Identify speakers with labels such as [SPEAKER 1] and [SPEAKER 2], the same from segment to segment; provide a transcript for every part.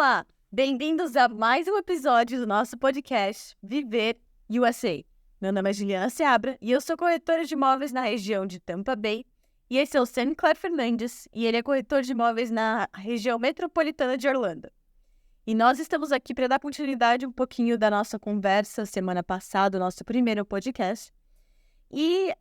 [SPEAKER 1] Olá, bem-vindos a mais um episódio do nosso podcast Viver USA. Meu nome é Juliana Seabra e eu sou corretora de imóveis na região de Tampa Bay. E esse é o Sancler Fernandes e ele é corretor de imóveis na região metropolitana de Orlando. E nós estamos aqui para dar continuidade um pouquinho da nossa conversa semana passada, o nosso primeiro podcast. E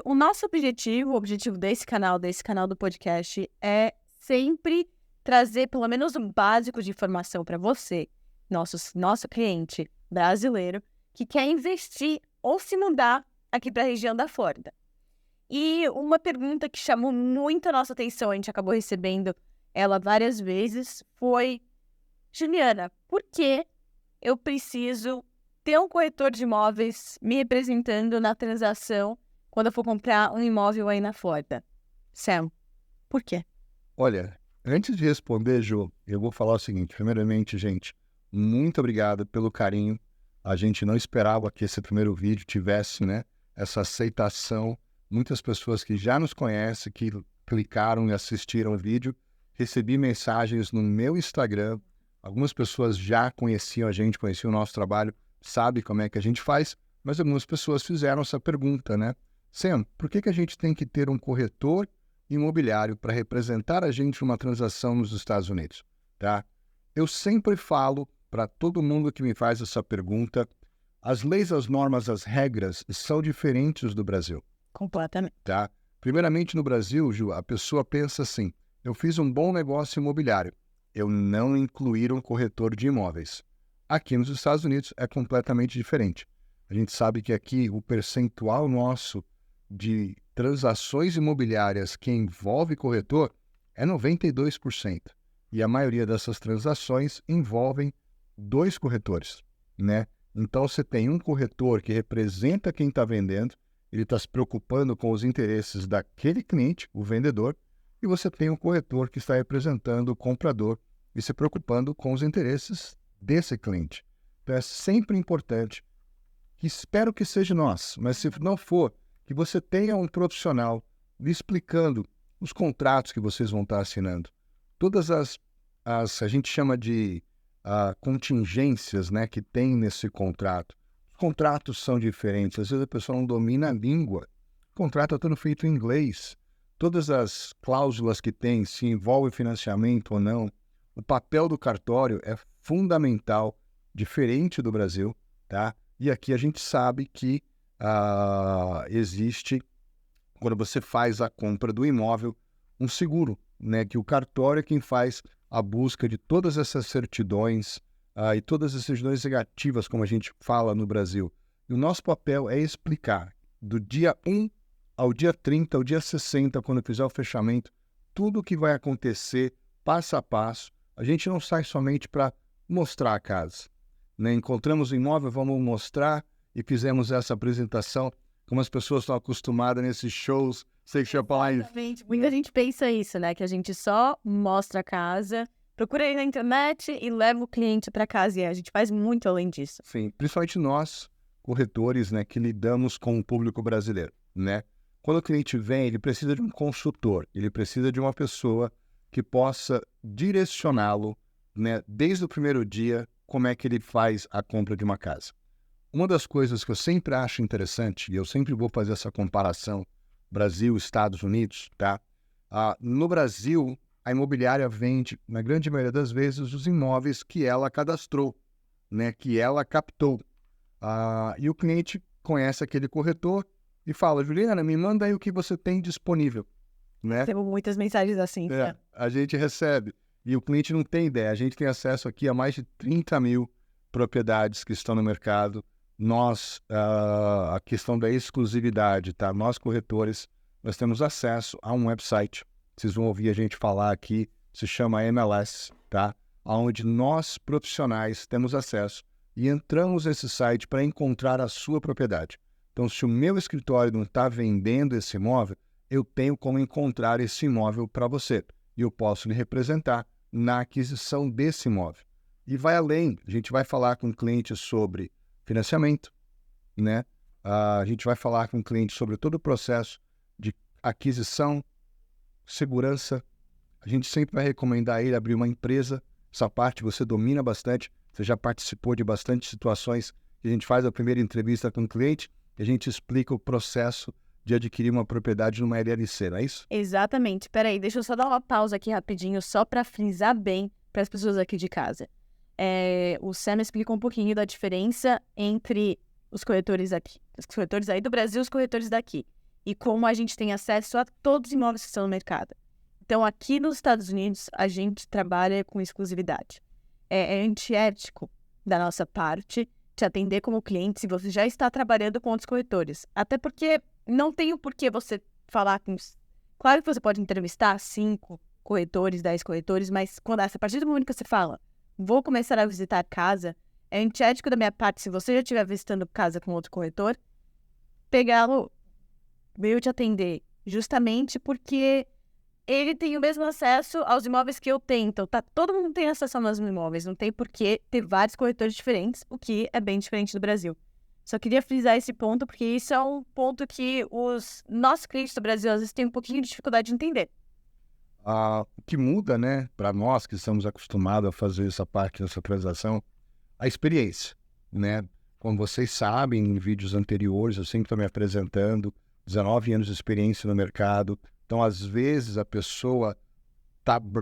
[SPEAKER 1] o nosso objetivo, o objetivo desse canal do podcast é sempre trazer pelo menos um básico de informação para você, nosso cliente brasileiro, que quer investir ou se mudar aqui para a região da Flórida. E uma pergunta que chamou muito a nossa atenção, a gente acabou recebendo ela várias vezes, foi: Juliana, por que eu preciso ter um corretor de imóveis me representando na transação quando eu for comprar um imóvel aí na Flórida? Sam, por quê?
[SPEAKER 2] Olha, antes de responder, Ju, eu vou falar o seguinte. Primeiramente, gente, muito obrigado pelo carinho. A gente não esperava que esse primeiro vídeo tivesse, essa aceitação. Muitas pessoas que já nos conhecem, que clicaram e assistiram o vídeo. Recebi mensagens no meu Instagram. Algumas pessoas já conheciam a gente, conheciam o nosso trabalho, sabem como é que a gente faz, mas algumas pessoas fizeram essa pergunta, Sam, por que a gente tem que ter um corretor imobiliário para representar a gente numa transação nos Estados Unidos, tá? Eu sempre falo para todo mundo que me faz essa pergunta, as leis, as normas, as regras são diferentes do Brasil.
[SPEAKER 1] Completamente.
[SPEAKER 2] Tá? Primeiramente, no Brasil, Ju, a pessoa pensa assim: eu fiz um bom negócio imobiliário, eu não incluir um corretor de imóveis. Aqui nos Estados Unidos é completamente diferente. A gente sabe que aqui o percentual nosso de transações imobiliárias que envolve corretor é 92%. E a maioria dessas transações envolvem 2 corretores, Então, você tem um corretor que representa quem está vendendo, ele está se preocupando com os interesses daquele cliente, o vendedor, e você tem um corretor que está representando o comprador e se preocupando com os interesses desse cliente. Então, é sempre importante, que espero que seja nós, mas se não for, que você tenha um profissional lhe explicando os contratos que vocês vão estar assinando. Todas a gente chama de contingências, que tem nesse contrato. Os contratos são diferentes, às vezes a pessoa não domina a língua. O contrato está tudo feito em inglês. Todas as cláusulas que tem, se envolve financiamento ou não. O papel do cartório é fundamental, diferente do Brasil, tá? E aqui a gente sabe que existe, quando você faz a compra do imóvel, um seguro, que o cartório é quem faz a busca de todas essas certidões e todas as certidões negativas, como a gente fala no Brasil. E o nosso papel é explicar, do dia 1 ao dia 30, ao dia 60, quando fizer o fechamento, tudo o que vai acontecer, passo a passo. A gente não sai somente para mostrar a casa. Encontramos o imóvel, vamos mostrar, e fizemos essa apresentação, como as pessoas estão acostumadas nesses shows.
[SPEAKER 1] Exatamente. Muita gente pensa isso, que a gente só mostra a casa, procura aí na internet e leva o cliente para casa. E a gente faz muito além disso.
[SPEAKER 2] Sim, principalmente nós, corretores, que lidamos com o público brasileiro, Quando o cliente vem, ele precisa de um consultor, ele precisa de uma pessoa que possa direcioná-lo, desde o primeiro dia, como é que ele faz a compra de uma casa. Uma das coisas que eu sempre acho interessante, e eu sempre vou fazer essa comparação, Brasil, Estados Unidos, tá? No Brasil, a imobiliária vende, na grande maioria das vezes, os imóveis que ela cadastrou, que ela captou. E o cliente conhece aquele corretor e fala: Juliana, me manda aí o que você tem disponível.
[SPEAKER 1] Temos muitas mensagens assim.
[SPEAKER 2] A gente recebe. E o cliente não tem ideia. A gente tem acesso aqui a mais de 30 mil propriedades que estão no mercado. Nós, a questão da exclusividade, tá? Nós, corretores, nós temos acesso a um website. Vocês vão ouvir a gente falar aqui, se chama MLS, tá? Onde nós, profissionais, temos acesso e entramos nesse site para encontrar a sua propriedade. Então, se o meu escritório não está vendendo esse imóvel, eu tenho como encontrar esse imóvel para você. E eu posso lhe representar na aquisição desse imóvel. E vai além, a gente vai falar com o cliente sobre financiamento, a gente vai falar com o cliente sobre todo o processo de aquisição, segurança. A gente sempre vai recomendar ele abrir uma empresa Essa parte você domina bastante, você já participou de bastante situações que a gente faz a primeira entrevista com o cliente e a gente explica o processo de adquirir uma propriedade numa LLC, não é isso?
[SPEAKER 1] Exatamente. Peraí, deixa eu só dar uma pausa aqui rapidinho, só para frisar bem para as pessoas aqui de casa. O Sam explicou um pouquinho da diferença entre os corretores aqui, os corretores aí do Brasil e os corretores daqui, e como a gente tem acesso a todos os imóveis que estão no mercado. Então, aqui nos Estados Unidos, a gente trabalha com exclusividade. É antiético da nossa parte te atender como cliente se você já está trabalhando com outros corretores. Até porque não tem o porquê você falar com... Claro que você pode entrevistar 5 corretores, 10 corretores, mas a partir do momento que você fala, vou começar a visitar casa, é antiético da minha parte, se você já estiver visitando casa com outro corretor, pegá-lo, veio te atender, justamente porque ele tem o mesmo acesso aos imóveis que eu tenho. Então, todo mundo tem acesso aos mesmos imóveis. Não tem por que ter vários corretores diferentes, o que é bem diferente do Brasil. Só queria frisar esse ponto, porque isso é um ponto que os nossos clientes do Brasil, às vezes, têm um pouquinho de dificuldade de entender.
[SPEAKER 2] O que muda, né, para nós que estamos acostumados a fazer essa parte dessa transação, a experiência, né? Como vocês sabem, em vídeos anteriores, eu sempre estou me apresentando, 19 anos de experiência no mercado. Então, às vezes, a pessoa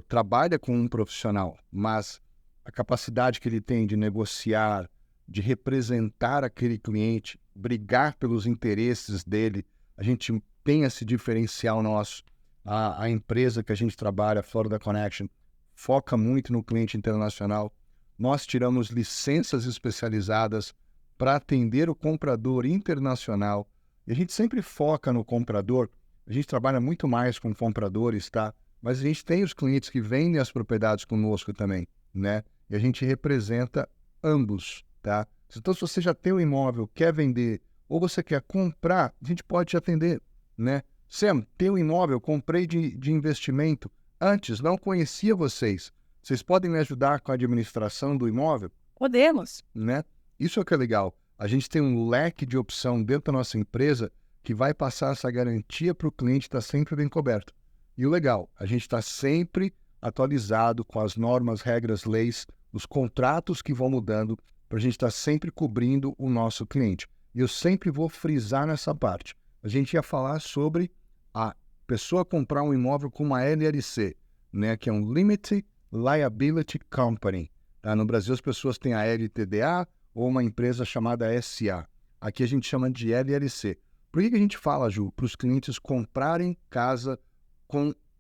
[SPEAKER 2] trabalha com um profissional, mas a capacidade que ele tem de negociar, de representar aquele cliente, brigar pelos interesses dele, a gente tem esse diferencial nosso. A empresa que a gente trabalha, a Florida Connection, foca muito no cliente internacional. Nós tiramos licenças especializadas para atender o comprador internacional. E a gente sempre foca no comprador. A gente trabalha muito mais com compradores, tá? Mas a gente tem os clientes que vendem as propriedades conosco também, né? E a gente representa ambos, tá? Então, se você já tem um imóvel, quer vender, ou você quer comprar, a gente pode te atender, né? Sam, tem um imóvel, comprei de investimento. Antes, não conhecia vocês. Vocês podem me ajudar com a administração do imóvel?
[SPEAKER 1] Podemos.
[SPEAKER 2] Né? Isso é o que é legal. A gente tem um leque de opção dentro da nossa empresa que vai passar essa garantia para o cliente estar sempre bem coberto. E o legal, a gente está sempre atualizado com as normas, regras, leis, os contratos que vão mudando, para a gente estar sempre cobrindo o nosso cliente. E eu sempre vou frisar nessa parte. A gente ia falar sobre a pessoa comprar um imóvel com uma LLC, né, que é um Limited Liability Company. Tá? No Brasil, as pessoas têm a LTDA ou uma empresa chamada SA. Aqui a gente chama de LLC. Por que a gente fala, Ju, para os clientes comprarem casa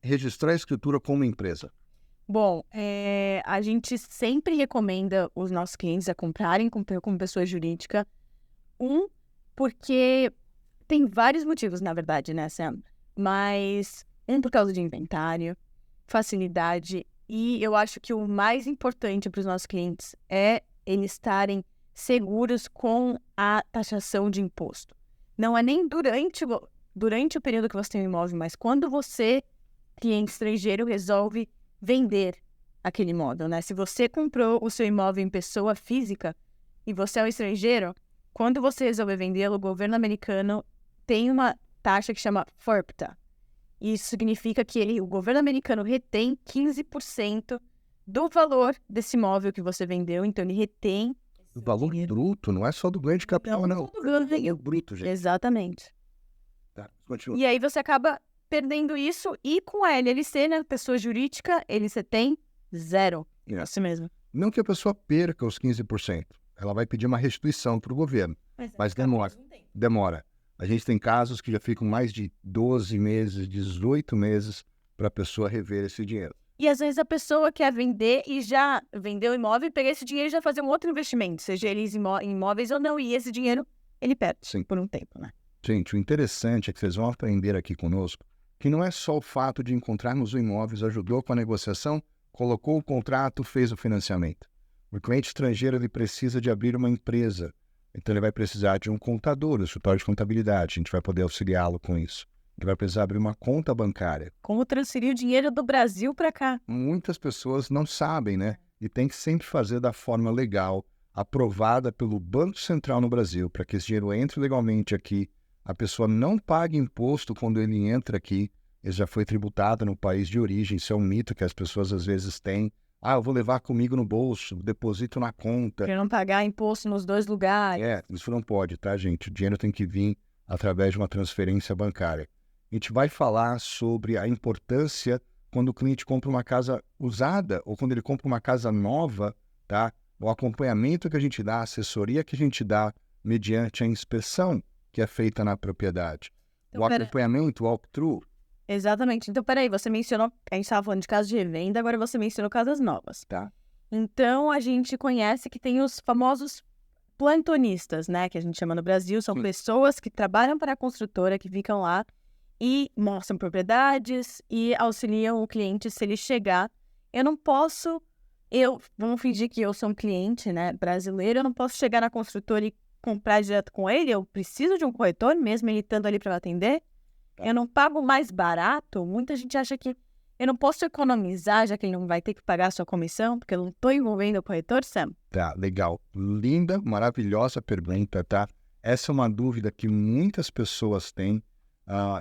[SPEAKER 2] registrar a escritura com uma empresa?
[SPEAKER 1] Bom, a gente sempre recomenda os nossos clientes a comprarem como pessoa jurídica. Porque tem vários motivos, na verdade, né, Sam? Mas por causa de inventário, facilidade, e eu acho que o mais importante para os nossos clientes é eles estarem seguros com a taxação de imposto. Não é nem durante o período que você tem o imóvel, mas quando você, cliente estrangeiro, resolve vender aquele imóvel, né? Se você comprou o seu imóvel em pessoa física e você é um estrangeiro, quando você resolver vendê-lo, o governo americano tem uma taxa que chama FIRPTA. Isso significa que o governo americano retém 15% do valor desse imóvel que você vendeu, então ele retém...
[SPEAKER 2] O valor bruto, não é só do ganho de capital, não.
[SPEAKER 1] Do ganho
[SPEAKER 2] bruto, gente.
[SPEAKER 1] Exatamente.
[SPEAKER 2] Tá, continua.
[SPEAKER 1] E aí você acaba perdendo isso, e com a LLC, né, pessoa jurídica, você tem 0. É isso mesmo.
[SPEAKER 2] Não que a pessoa perca os 15%. Ela vai pedir uma restituição para o governo. Mas demora. A gente tem casos que já ficam mais de 12 meses, 18 meses para a pessoa rever esse dinheiro.
[SPEAKER 1] E às vezes a pessoa quer vender e já vendeu o imóvel e pegar esse dinheiro e já fazer um outro investimento, seja eles imóveis ou não, e esse dinheiro ele perde por um tempo, né?
[SPEAKER 2] Gente, o interessante é que vocês vão aprender aqui conosco que não é só o fato de encontrarmos o imóvel, ajudou com a negociação, colocou o contrato, fez o financiamento. O cliente estrangeiro ele precisa de abrir uma empresa, então ele vai precisar de um contador, um escritório de contabilidade, a gente vai poder auxiliá-lo com isso. Ele vai precisar abrir uma conta bancária.
[SPEAKER 1] Como transferir o dinheiro do Brasil para cá?
[SPEAKER 2] Muitas pessoas não sabem, né? E tem que sempre fazer da forma legal, aprovada pelo Banco Central no Brasil, para que esse dinheiro entre legalmente aqui. A pessoa não paga imposto quando ele entra aqui, ele já foi tributado no país de origem. Isso é um mito que as pessoas às vezes têm. Ah, eu vou levar comigo no bolso, deposito na conta.
[SPEAKER 1] Para não pagar imposto nos 2 lugares.
[SPEAKER 2] Isso não pode, tá, gente? O dinheiro tem que vir através de uma transferência bancária. A gente vai falar sobre a importância quando o cliente compra uma casa usada ou quando ele compra uma casa nova, tá? O acompanhamento que a gente dá, a assessoria que a gente dá mediante a inspeção que é feita na propriedade.
[SPEAKER 1] Então,
[SPEAKER 2] O acompanhamento, o walkthrough.
[SPEAKER 1] Exatamente. Então, peraí, você mencionou, a gente estava falando de casas de revenda, agora você mencionou casas novas.
[SPEAKER 2] Tá.
[SPEAKER 1] Então, a gente conhece que tem os famosos plantonistas, né? Que a gente chama no Brasil, são pessoas que trabalham para a construtora, que ficam lá e mostram propriedades e auxiliam o cliente se ele chegar. Eu não posso, vamos fingir que eu sou um cliente, né, brasileiro, eu não posso chegar na construtora e comprar direto com ele, eu preciso de um corretor, mesmo ele estando ali para me atender. Eu não pago mais barato. Muita gente acha que eu não posso economizar, já que ele não vai ter que pagar a sua comissão, porque eu não estou envolvendo o corretor, Sam.
[SPEAKER 2] Tá, legal. Linda, maravilhosa pergunta, tá? Essa é uma dúvida que muitas pessoas têm.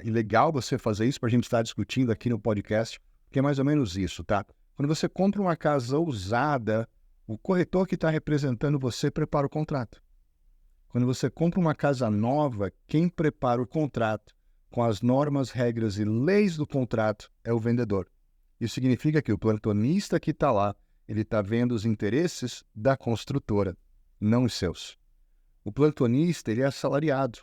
[SPEAKER 2] E legal você fazer isso para a gente estar discutindo aqui no podcast, porque é mais ou menos isso, tá? Quando você compra uma casa usada, o corretor que está representando você prepara o contrato. Quando você compra uma casa nova, quem prepara o contrato com as normas, regras e leis do contrato é o vendedor. Isso significa que o plantonista que está lá, ele está vendo os interesses da construtora, não os seus. O plantonista, ele é assalariado.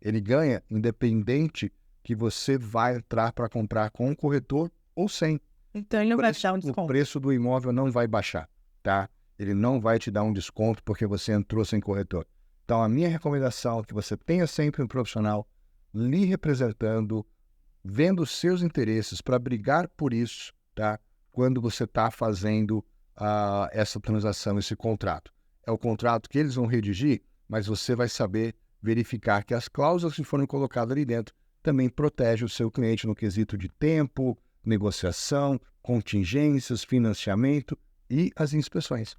[SPEAKER 2] Ele ganha independente que você vai entrar para comprar com um corretor ou sem.
[SPEAKER 1] Então ele não vai te dar um desconto.
[SPEAKER 2] O preço do imóvel não vai baixar, tá? Ele não vai te dar um desconto porque você entrou sem corretor. Então a minha recomendação é que você tenha sempre um profissional lhe representando, vendo os seus interesses para brigar por isso, tá? Quando você está fazendo essa transação, esse contrato. É o contrato que eles vão redigir, mas você vai saber verificar que as cláusulas que foram colocadas ali dentro também protegem o seu cliente no quesito de tempo, negociação, contingências, financiamento e as inspeções.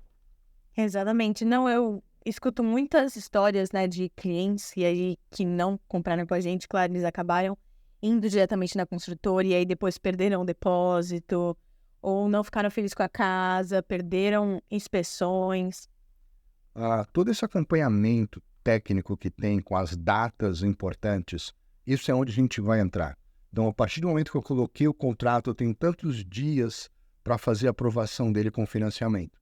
[SPEAKER 1] Exatamente. Não, eu escuto muitas histórias, né, de clientes e aí que não compraram com a gente, claro, eles acabaram indo diretamente na construtora e aí depois perderam o depósito ou não ficaram felizes com a casa, perderam inspeções.
[SPEAKER 2] Todo esse acompanhamento técnico que tem com as datas importantes, isso é onde a gente vai entrar. Então, a partir do momento que eu coloquei o contrato, eu tenho tantos dias para fazer a aprovação dele com financiamento.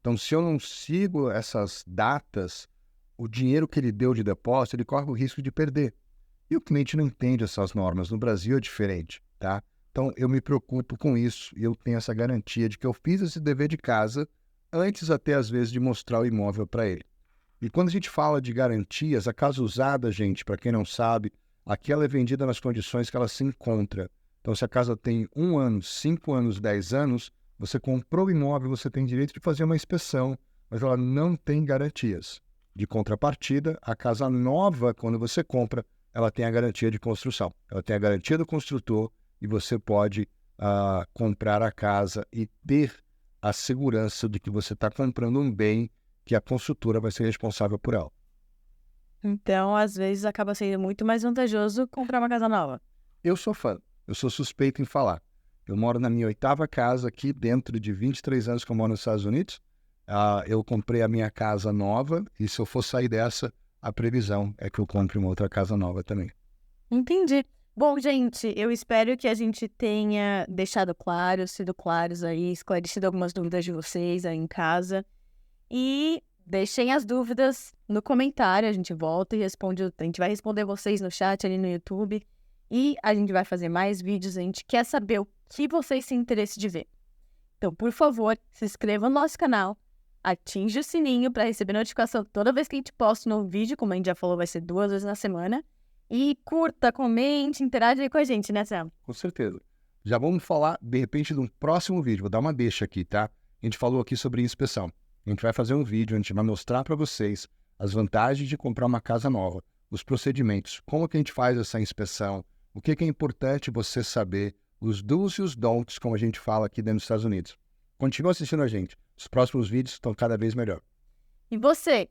[SPEAKER 2] Então, se eu não sigo essas datas, o dinheiro que ele deu de depósito, ele corre o risco de perder. E o cliente não entende essas normas. No Brasil é diferente, tá? Então, eu me preocupo com isso e eu tenho essa garantia de que eu fiz esse dever de casa antes até, às vezes, de mostrar o imóvel para ele. E quando a gente fala de garantias, a casa usada, gente, para quem não sabe, aqui ela é vendida nas condições que ela se encontra. Então, se a casa tem 1 ano, 5 anos, 10 anos, você comprou o imóvel, você tem direito de fazer uma inspeção, mas ela não tem garantias. De contrapartida, a casa nova, quando você compra, ela tem a garantia de construção. Ela tem a garantia do construtor e você pode comprar a casa e ter a segurança de que você está comprando um bem que a construtora vai ser responsável por ela.
[SPEAKER 1] Então, às vezes, acaba sendo muito mais vantajoso comprar uma casa nova.
[SPEAKER 2] Eu sou fã, eu sou suspeito em falar. Eu moro na minha 8ª casa aqui, dentro de 23 anos que eu moro nos Estados Unidos. Eu comprei a minha casa nova e se eu for sair dessa, a previsão é que eu compre uma outra casa nova também.
[SPEAKER 1] Entendi. Bom, gente, eu espero que a gente tenha deixado claro, sido claros aí, esclarecido algumas dúvidas de vocês aí em casa. E deixem as dúvidas no comentário, a gente volta e responde, a gente vai responder vocês no chat ali no YouTube. E a gente vai fazer mais vídeos, a gente quer saber o que vocês têm interesse de ver. Então, por favor, se inscreva no nosso canal, atinja o sininho para receber notificação toda vez que a gente posta um novo vídeo, como a gente já falou, vai ser 2 vezes na semana. E curta, comente, interage aí com a gente, né, Sam?
[SPEAKER 2] Com certeza. Já vamos falar, de repente, de um próximo vídeo. Vou dar uma deixa aqui, tá? A gente falou aqui sobre inspeção. A gente vai fazer um vídeo, a gente vai mostrar para vocês as vantagens de comprar uma casa nova, os procedimentos, como que a gente faz essa inspeção, o que é importante você saber, os do's e os don'ts, como a gente fala aqui dentro dos Estados Unidos. Continua assistindo a gente. Os próximos vídeos estão cada vez melhor.
[SPEAKER 1] E você,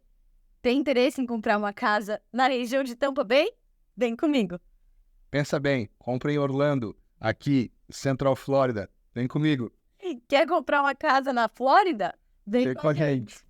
[SPEAKER 1] tem interesse em comprar uma casa na região de Tampa Bay? Vem comigo.
[SPEAKER 2] Pensa bem, compra em Orlando, aqui, Central Florida. Vem comigo.
[SPEAKER 1] Quer comprar uma casa na Flórida?
[SPEAKER 2] Vem com a gente.